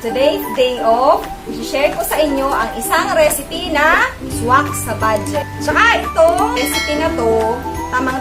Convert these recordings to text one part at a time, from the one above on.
Today's day off, i-share ko sa inyo ang isang recipe na swak sa budget. Tsaka itong recipe na to, tamang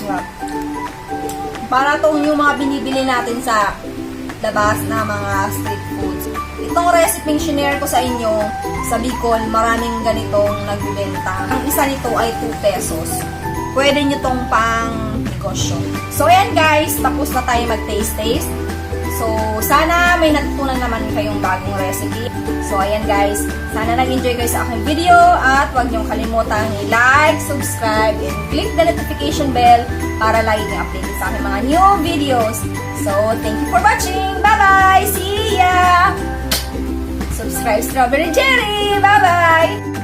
Sarap. Para tong yung mga binibili natin sa labas na mga street foods. Itong recipe shinare ko sa inyo, sa Bicol, maraming ganitong nagbibenta. Ang isa nito ay 2 pesos. Pwede nyo tong pang negosyo. So, ayan guys, tapos na tayo mag-taste. So, sana may natutunan naman kayong bagong recipe. So, ayan guys, sana nag-enjoy kayo sa aking video at huwag niyong kalimutang i-like, subscribe, and click the notification bell para lagi kang updated sa aking mga new videos. So, thank you for watching. Bye-bye! See ya! Subscribe Strawberry-Gery! Bye-bye!